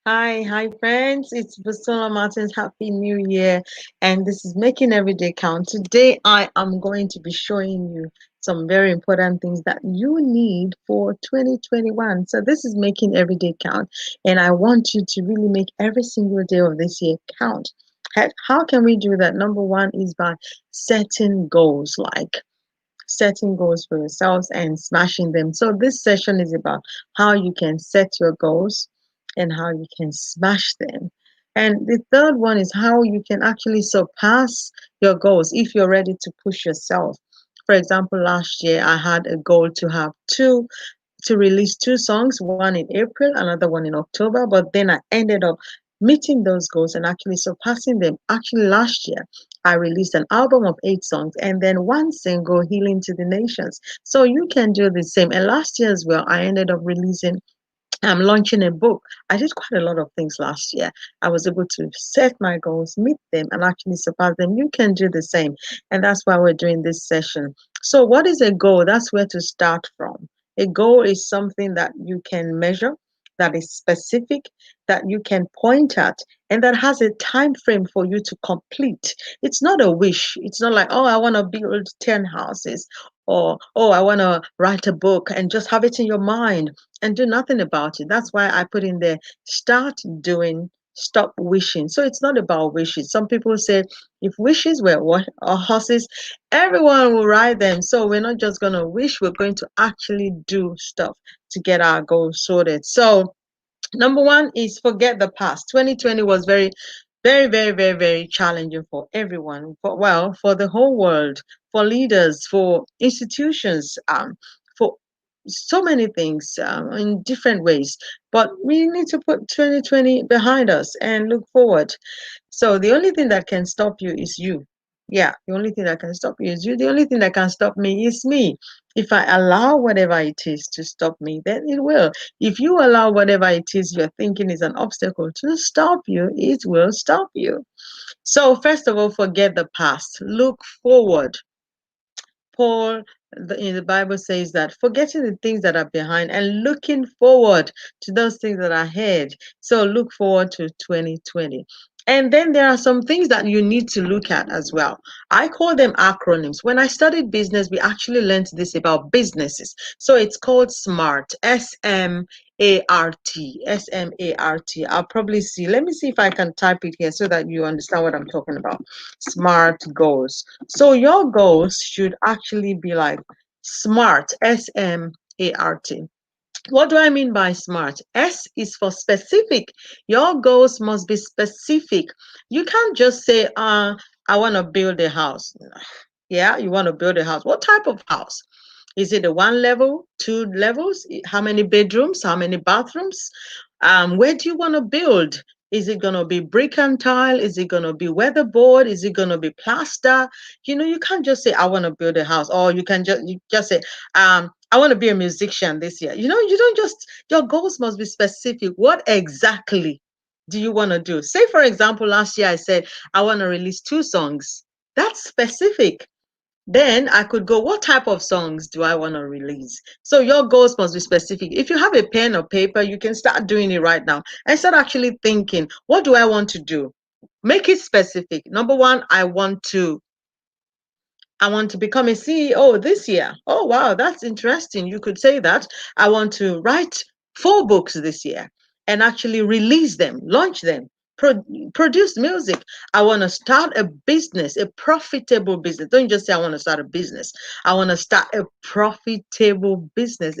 Hi, friends. It's Busola Martins. Happy New Year. And this is Making Everyday Count. Today, I am going to be showing you some very important things that you need for 2021. So, this is Making Everyday Count. And I want you to really make every single day of this year count. How can we do that? Number one is by setting goals, like setting goals for yourselves and smashing them. So, this session is about how you can set your goals and how you can smash them. And the third one is how you can actually surpass your goals if you're ready to push yourself. For example, last year I had a goal to release two songs, one in April, another one in October, but then I ended up meeting those goals and actually surpassing them. Actually, last year, I released an album of 8 songs and then one single, Healing to the Nations. So you can do the same. And last year as well, I ended up releasing I'm launching a book. I did quite a lot of things last year. I was able to set my goals, meet them, and actually surpass them. You can do the same. And that's why we're doing this session. So, what is a goal? That's where to start from. A goal is something that you can measure, that is specific, that you can point at, and that has a time frame for you to complete. It's not a wish. It's not like, oh, I want to build 10 houses, or oh, I want to write a book and just have it in your mind and do nothing about it. That's why I put in there, start doing, stop wishing. So it's not about wishes. Some people say if wishes were what or horses, everyone will ride them. So we're not just gonna wish, we're going to actually do stuff to get our goals sorted. So number one is forget the past. 2020 was very challenging for everyone. For the whole world, for leaders, for institutions, for so many things in different ways. But we need to put 2020 behind us and look forward. So the only thing that can stop you is you. Yeah, the only thing that can stop you is you. The only thing that can stop me is me. If I allow whatever it is to stop me, then it will. If you allow whatever it is you're thinking is an obstacle to stop you, it will stop you. So, first of all, forget the past. Look forward. Paul in the Bible says that forgetting the things that are behind and looking forward to those things that are ahead. So look forward to 2020. And then there are some things that you need to look at as well. I call them acronyms. When I studied business, we actually learned this about businesses. So it's called SMART, SMART, SMART. I'll probably see. Let me see if I can type it here so that you understand what I'm talking about. SMART goals. So your goals should actually be like SMART, SMART. What do I mean by SMART? S is for specific. Your goals must be specific. You can't just say, I want to build a house. Yeah, you want to build a house. What type of house? Is it a one level, two levels? How many bedrooms? How many bathrooms? Where do you want to build? Is it going to be brick and tile? Is it going to be weatherboard? Is it going to be plaster? You can't just say, I want to build a house. Or you just say, I want to be a musician this year. You don't just, your goals must be specific. What exactly do you want to do? Say, for example, last year I said, I want to release 2 songs. That's specific. Then I could go, what type of songs do I want to release? So your goals must be specific. If you have a pen or paper, you can start doing it right now and start actually thinking, what do I want to do? Make it specific. Number one, I want to become a CEO this year. Oh, wow, that's interesting. You could say that. I want to write 4 books this year and actually release them, launch them, produce music. I want to start a business, a profitable business. Don't just say, I want to start a business. I want to start a profitable business.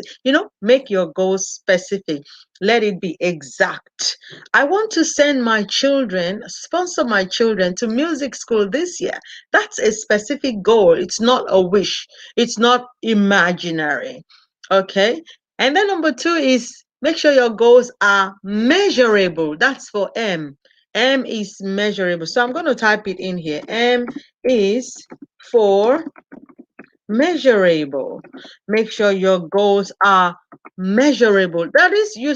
Make your goals specific. Let it be exact. I want to sponsor my children to music school this year. That's a specific goal. It's not a wish. It's not imaginary. Okay. And then number 2 is make sure your goals are measurable. That's for M. M is measurable. So I'm going to type it in here. M is for measurable. Make sure your goals are measurable. That is, you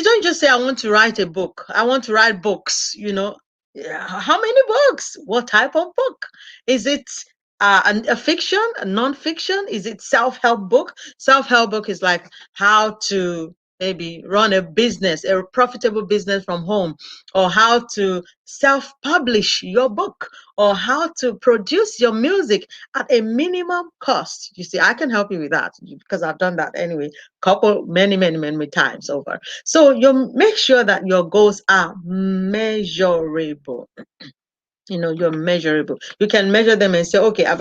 don't just say, I want to write a book. I want to write books. Yeah, how many books? What type of book? Is it a fiction, a non-fiction? Is it self-help book? Self-help book is like how to maybe run a business, a profitable business from home, or how to self-publish your book, or how to produce your music at a minimum cost. You see, I can help you with that because I've done that anyway, many times over. So you make sure that your goals are measurable. You're measurable. You can measure them and say, okay, I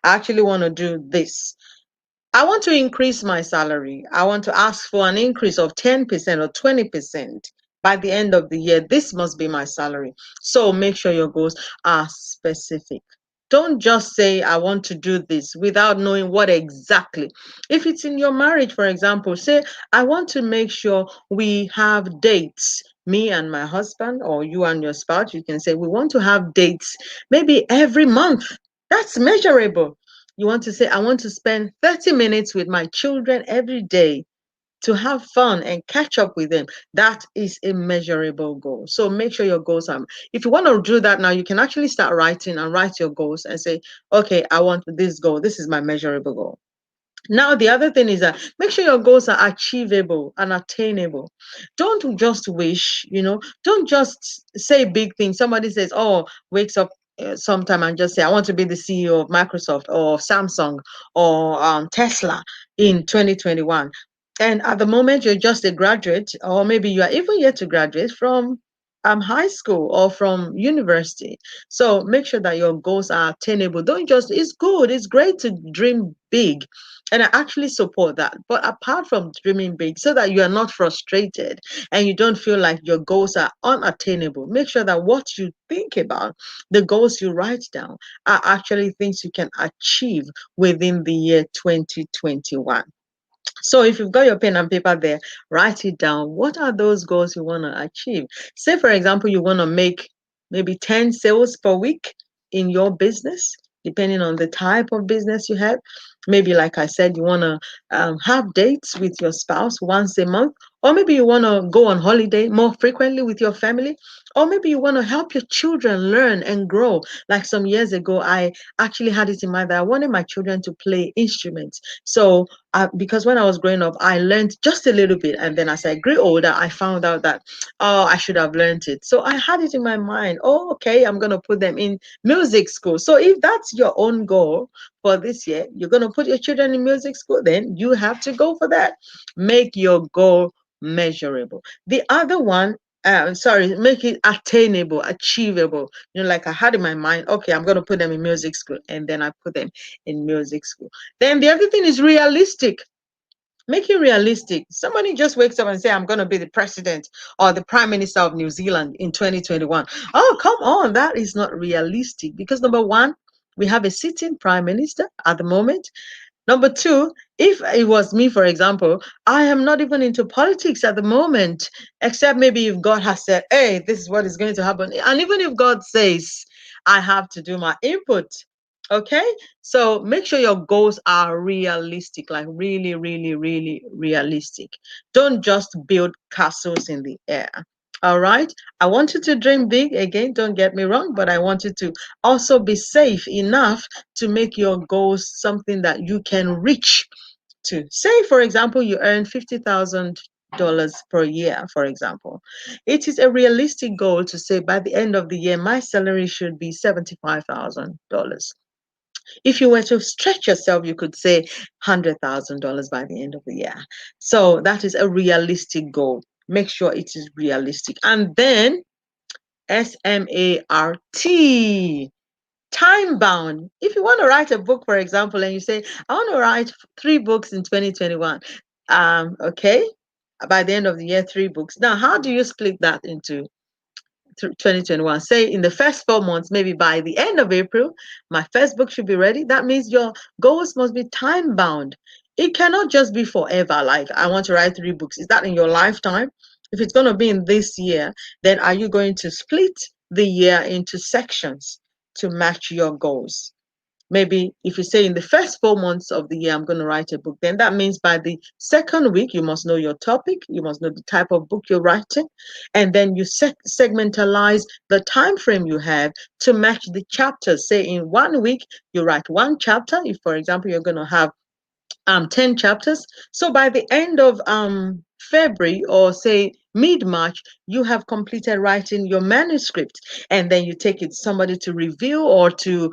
actually want to do this. I want to increase my salary. I want to ask for an increase of 10% or 20% by the end of the year. This must be my salary. So make sure your goals are specific. Don't just say, I want to do this without knowing what exactly. If it's in your marriage, for example, say, I want to make sure we have dates. Me and my husband, or you and your spouse, you can say, we want to have dates maybe every month. That's measurable. You want to say, I want to spend 30 minutes with my children every day to have fun and catch up with them. That is a measurable goal. So make sure your goals are. If you want to do that now, you can actually start writing and write your goals and say, okay, I want this goal. This is my measurable goal. Now, the other thing is that make sure your goals are achievable and attainable. Don't just wish, don't just say big things. Somebody says, oh, wakes up sometime and just say, I want to be the CEO of Microsoft or Samsung or Tesla in 2021. And at the moment, you're just a graduate, or maybe you are even yet to graduate from high school or from university. So make sure that your goals are attainable. Don't just, it's good, it's great to dream big, and I actually support that. But apart from dreaming big, so that you are not frustrated and you don't feel like your goals are unattainable, make sure that what you think about, the goals you write down, are actually things you can achieve within the year 2021. So if you've got your pen and paper there, write it down. What are those goals you want to achieve? Say, for example, you want to make maybe 10 sales per week in your business, depending on the type of business you have. Maybe, like I said, you want to have dates with your spouse once a month, or maybe you want to go on holiday more frequently with your family, or maybe you want to help your children learn and grow. Like some years ago, I actually had it in mind that I wanted my children to play instruments. So because when I was growing up, I learned just a little bit. And then as I grew older, I found out that, oh, I should have learned it. So I had it in my mind, oh, okay, I'm going to put them in music school. So if that's your own goal for this year, you're going to put your children in music school, then you have to go for that. Make your goal measurable. The other one, make it attainable, achievable. Like I had in my mind, okay, I'm going to put them in music school. And then I put them in music school. Then the other thing is realistic. Make it realistic. Somebody just wakes up and say, I'm going to be the president or the prime minister of New Zealand in 2021. Oh, come on. That is not realistic because number one, we have a sitting prime minister at the moment. Number two, if it was me, for example, I am not even into politics at the moment, except maybe if God has said, hey, this is what is going to happen. And even if God says, I have to do my input. Okay, so make sure your goals are realistic, like really, really, really realistic. Don't just build castles in the air. All right. I want you to dream big again, don't get me wrong, but I want you to also be safe enough to make your goals something that you can reach to. Say, for example, you earn $50,000 per year, for example. It is a realistic goal to say by the end of the year, my salary should be $75,000. If you were to stretch yourself, you could say $100,000 by the end of the year. So that is a realistic goal. Make sure it is realistic. And then SMART, time bound. If you want to write a book, for example, and you say, I want to write 3 books in 2021. Okay, by the end of the year, 3 books. Now, how do you split that into 2021? Say in the first 4 months, maybe by the end of April, my first book should be ready. That means your goals must be time bound. It cannot just be forever. Like, I want to write 3 books. Is that in your lifetime? If it's going to be in this year, then are you going to split the year into sections to match your goals? Maybe if you say in the first 4 months of the year, I'm going to write a book, then that means by the second week, you must know your topic, you must know the type of book you're writing, and then you segmentalize the time frame you have to match the chapters. Say in 1 week, you write 1 chapter. If, for example, you're going to have 10 chapters. So by the end of February or say mid-March, you have completed writing your manuscript, and then you take it somebody to review or to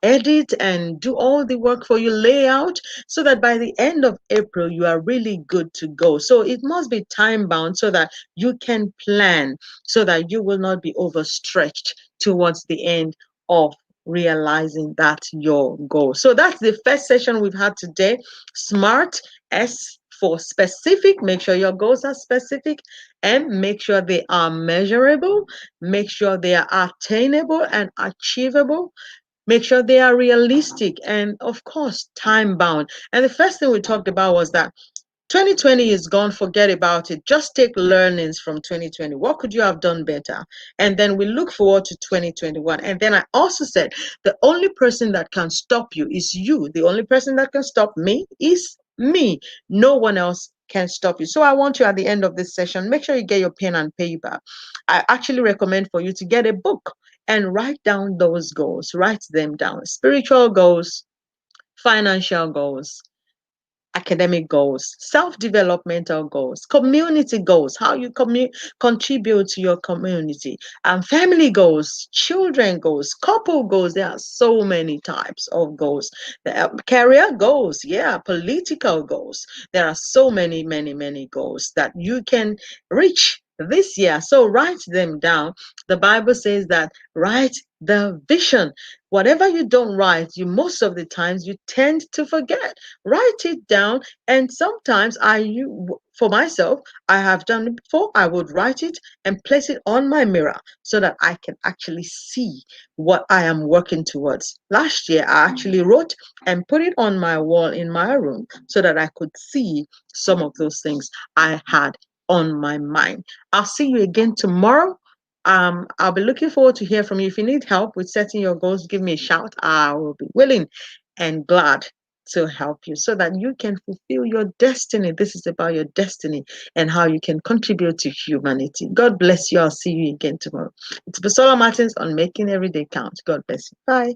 edit and do all the work for you, layout, so that by the end of April you are really good to go. So it must be time bound so that you can plan, so that you will not be overstretched towards the end of realizing that your goal. So that's the first session we've had today. SMART, S for specific. Make sure your goals are specific, and make sure they are measurable. Make sure they are attainable and achievable. Make sure they are realistic, and of course time bound. And the first thing we talked about was that 2020 is gone, forget about it. Just take learnings from 2020. What could you have done better? And then we look forward to 2021. And then I also said the only person that can stop you is you. The only person that can stop me is me. No one else can stop you. So I want you, at the end of this session, make sure you get your pen and paper. I actually recommend for you to get a book and write down those goals. Write them down. Spiritual goals, financial goals, academic goals, self-developmental goals, community goals, how you contribute to your community, and family goals, children goals, couple goals. There are so many types of goals. There are career goals, yeah, political goals. There are so many, many, many goals that you can reach this year. So write them down. The Bible says that write the vision. Whatever you don't write, you most of the times you tend to forget. Write it down. And sometimes for myself, I have done it before. I would write it and place it on my mirror so that I can actually see what I am working towards. Last year, I actually wrote and put it on my wall in my room so that I could see some of those things I had on my mind. I'll see you again tomorrow. I'll be looking forward to hear from you. If you need help with setting your goals, give me a shout. I will be willing and glad to help you so that you can fulfill your destiny. This is about your destiny and how you can contribute to humanity. God bless you. I'll see you again tomorrow. It's Busola Martins on Making Every Day Count. God bless you. Bye.